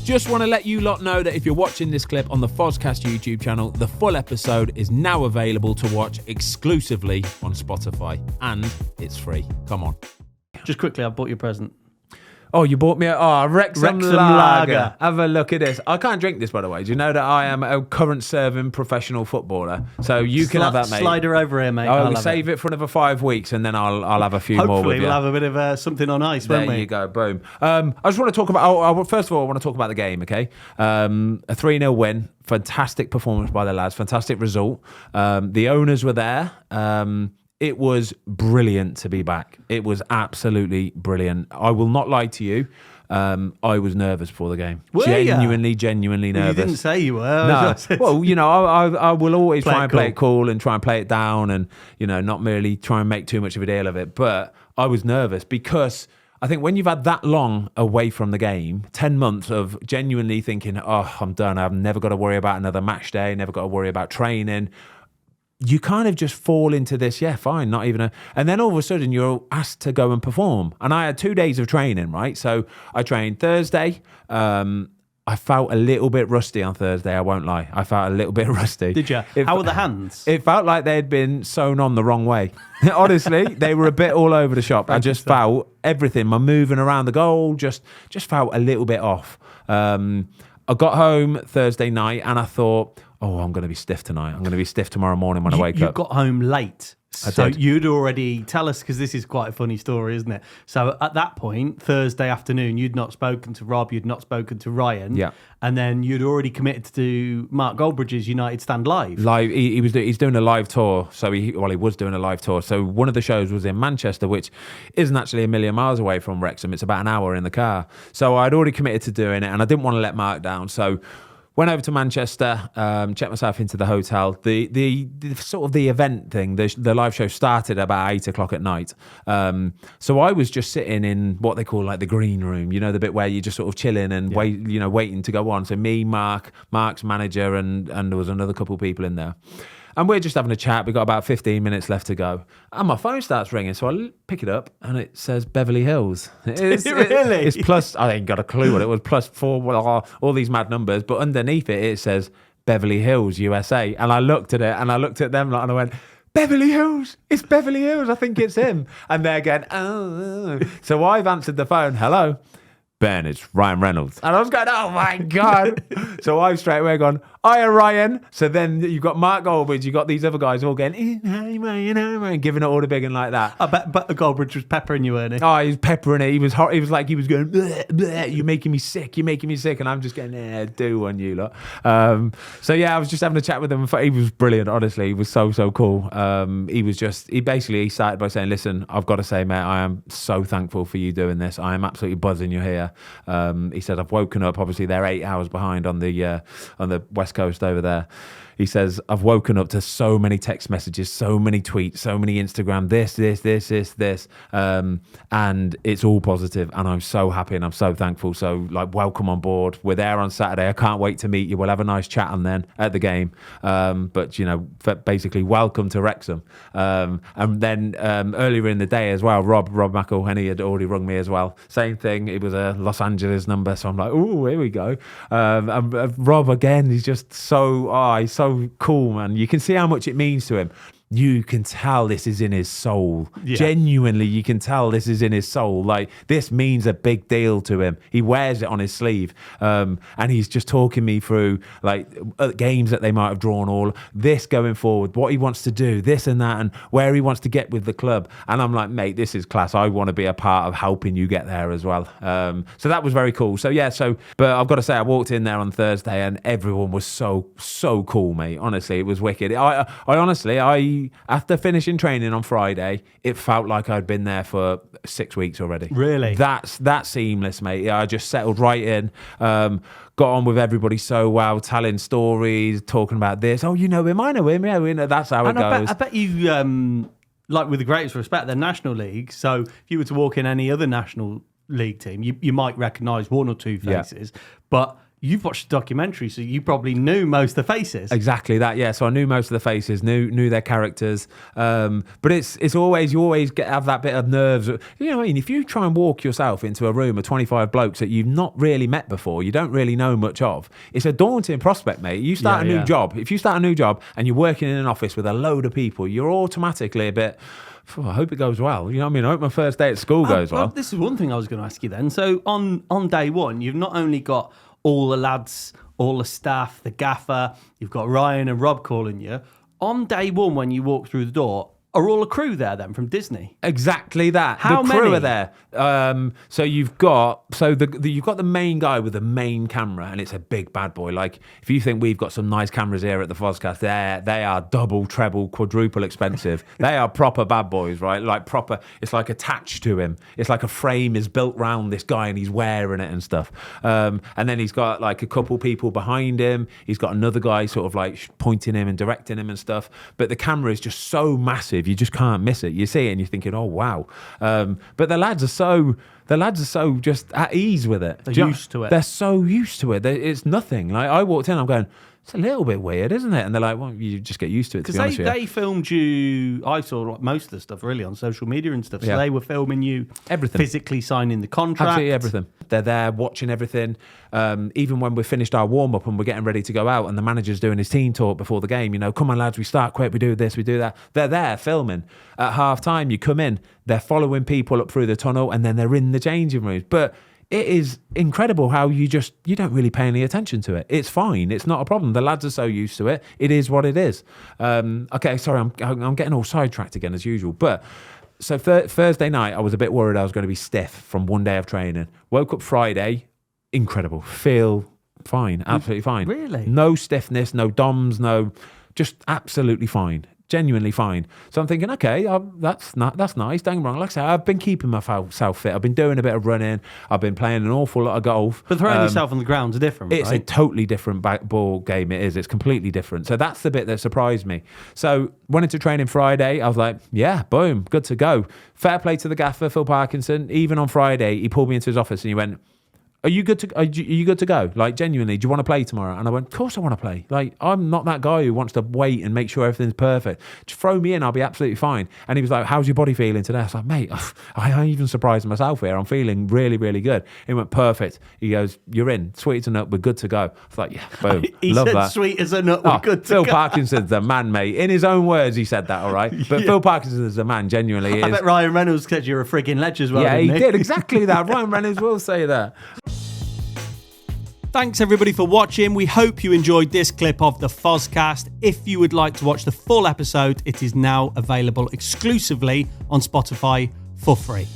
Just want to let you lot know that if you're watching this clip on the Fozcast YouTube channel, the full episode is now available to watch exclusively on Spotify, and it's free. Come on. Just quickly, I bought you a present. Oh, you bought me a Wrexham Lager. Lager. Have a look at this. I can't drink this, by the way. Do you know that I am a current serving professional footballer? So you can have that, mate. Slide her over here, mate. I'll save it for another 5 weeks, and then I'll have a few more with you. Hopefully, we'll have a bit of something on ice, won't we? There you go. Boom. I just want to talk about... first of all, I want to talk about the game, okay? A 3-0 win. Fantastic performance by the lads. Fantastic result. The owners were there. It was brilliant to be back. It was absolutely brilliant. I will not lie to you. I was nervous before the game. Genuinely nervous. You didn't say you were. No. Well, you know, I will always try and play it cool and try and play it down and, you know, not merely try and make too much of a deal of it. But I was nervous because I think when you've had that long away from the game, 10 months of genuinely thinking, oh, I'm done. I've never got to worry about another match day, never got to worry about training. You kind of just fall into this, yeah, fine, not even and then all of a sudden you're asked to go and perform. And I had 2 days of training, right? So I trained Thursday. I felt a little bit rusty on Thursday, I won't lie. I felt a little bit rusty. Did you? How were the hands? It felt like they'd been sewn on the wrong way. Honestly, they were a bit all over the shop. I just felt everything, my moving around the goal, just felt a little bit off. I got home Thursday night and I thought, oh, I'm going to be stiff tonight. I'm going to be stiff tomorrow morning when I wake up. You got home late. So you'd already, tell us, because this is quite a funny story, isn't it? So at that point, Thursday afternoon, you'd not spoken to Rob, you'd not spoken to Ryan. Yeah. And then you'd already committed to do Mark Goldbridge's United Stand Live. He's doing a live tour. So he was doing a live tour. So one of the shows was in Manchester, which isn't actually a million miles away from Wrexham. It's about an hour in the car. So I'd already committed to doing it and I didn't want to let Mark down. So went over to Manchester, checked myself into the hotel. The sort of the event thing, the live show started about 8 o'clock at night. So I was just sitting in what they call like the green room, you know, the bit where you're just sort of chilling and waiting to go on. So me, Mark's manager, and there was another couple of people in there. And we're just having a chat. We've got about 15 minutes left to go. And my phone starts ringing. So I pick it up and it says Beverly Hills. Really? It's plus, I ain't got a clue what it was, +4, all these mad numbers. But underneath it says Beverly Hills, USA. And I looked at it and I looked at them and I went, Beverly Hills, it's Beverly Hills. I think it's him. And they're going, oh. So I've answered the phone. Hello. Ben, it's Ryan Reynolds. And I was going, oh my God. So I've straight away gone, hiya Ryan. So then you've got Mark Goldbridge, you've got these other guys all going, hey Ryan, giving it all the big and like that. I bet Goldbridge was peppering you, weren't he? Oh, he was peppering it. He was going, bleh, bleh, you're making me sick. And I'm just going, do one, you lot. So yeah, I was just having a chat with him. He was brilliant, honestly. He was so cool. He started by saying, listen, I've got to say, mate, I am so thankful for you doing this. I am absolutely buzzing you're here. He said, I've woken up, obviously they're 8 hours behind on the West Coast over there. He says, I've woken up to so many text messages, so many tweets, so many Instagram, this. And it's all positive. And I'm so happy and I'm so thankful. So, like, welcome on board. We're there on Saturday. I can't wait to meet you. We'll have a nice chat on then at the game. But, you know, basically, welcome to Wrexham. And then earlier in the day as well, Rob McElhenney had already rung me as well. Same thing. It was a Los Angeles number. So I'm like, oh, here we go. And Rob, again, he's just he's so cool, man. You can see how much it means to him. You can tell this is in his soul. Yeah. Genuinely, you can tell this is in his soul. Like, this means a big deal to him. He wears it on his sleeve. And he's just talking me through, like, games that they might have drawn, all this going forward, what he wants to do, this and that, and where he wants to get with the club. And I'm like, mate, this is class. I want to be a part of helping you get there as well. So that was very cool. So, yeah, but I've got to say, I walked in there on Thursday and everyone was so cool, mate. Honestly, it was wicked. I honestly, after finishing training on Friday, it felt like I'd been there for 6 weeks already. Really? That's seamless, mate. Yeah, I just settled right in. Got on with everybody so well, telling stories, talking about this. Oh, you know him, I know him. Yeah, we know. That's how it goes. I bet you, like, with the greatest respect, they're National League. So if you were to walk in any other National League team, you might recognise one or two faces. Yeah. But you've watched the documentary, so you probably knew most of the faces. Exactly that, yeah. So I knew most of the faces, knew their characters. But it's always, you always have that bit of nerves. You know what I mean? If you try and walk yourself into a room of 25 blokes that you've not really met before, you don't really know much of, it's a daunting prospect, mate. You start a new job. If you start a new job and you're working in an office with a load of people, you're automatically a bit... I hope it goes well. You know what I mean? I hope my first day at school goes well. This is one thing I was going to ask you then. So on day one, you've not only got all the lads, all the staff, the gaffer, you've got Ryan and Rob calling you. On day one, when you walk through the door, are all the crew there then from Disney? Exactly that. How the crew many are there. So you've got you've got the main guy with the main camera, and it's a big bad boy. Like if you think we've got some nice cameras here at the Fozcast, they are double, treble, quadruple expensive. They are proper bad boys, right? Like proper. It's like attached to him. It's like a frame is built round this guy, and he's wearing it and stuff. And then he's got like a couple people behind him. He's got another guy sort of like pointing him and directing him and stuff. But the camera is just so massive. You just can't miss it. You see it and you're thinking, oh wow. But the lads are so just at ease with it. They're used to it. They're so used to it. It's nothing. Like I walked in, I'm going, it's a little bit weird, isn't it? And they're like, well, you just get used to it. Because they filmed you. I saw most of the stuff really on social media and stuff. So they were filming you everything, physically signing the contract, absolutely everything. They're there watching everything. Even when we've finished our warm up and we're getting ready to go out, and the manager's doing his team talk before the game. You know, come on lads, we start quick. We do this, we do that. They're there filming. At half time, you come in. They're following people up through the tunnel, and then they're in the changing rooms. But it is incredible how you don't really pay any attention to it. It's fine. It's not a problem. The lads are so used to it. It is what it is. Okay, sorry, I'm getting all sidetracked again as usual. But so Thursday night, I was a bit worried I was going to be stiff from one day of training. Woke up Friday, incredible. Feel fine, absolutely fine. Really? No stiffness, no DOMs, just absolutely fine. Genuinely fine. So I'm thinking, okay, that's nice. Don't get me wrong. Like I say, I've been keeping myself fit. I've been doing a bit of running. I've been playing an awful lot of golf. But throwing yourself on the ground is different, It's right? a totally different ball game. It is. It's completely different. So that's the bit that surprised me. So went into training Friday. I was like, yeah, boom, good to go. Fair play to the gaffer, Phil Parkinson. Even on Friday, he pulled me into his office and he went, Are you good to go? Like, genuinely, do you want to play tomorrow? And I went, of course I want to play. Like, I'm not that guy who wants to wait and make sure everything's perfect. Just throw me in, I'll be absolutely fine. And he was like, how's your body feeling today? I was like, mate, I even surprised myself here. I'm feeling really, really good. He went, perfect. He goes, you're in. Sweet as a nut, we're good to go. I was like, yeah, boom. He Love said, that. sweet as a nut, we're good to Phil go. Parkinson's the man, mate. In his own words, he said that, all right? But Phil Parkinson's the man, genuinely. I bet Ryan Reynolds said you're a frigging ledge as well. Yeah, he didn't did exactly that. Ryan Reynolds will say that. Thanks everybody for watching. We hope you enjoyed this clip of the Fozcast. If you would like to watch the full episode, it is now available exclusively on Spotify for free.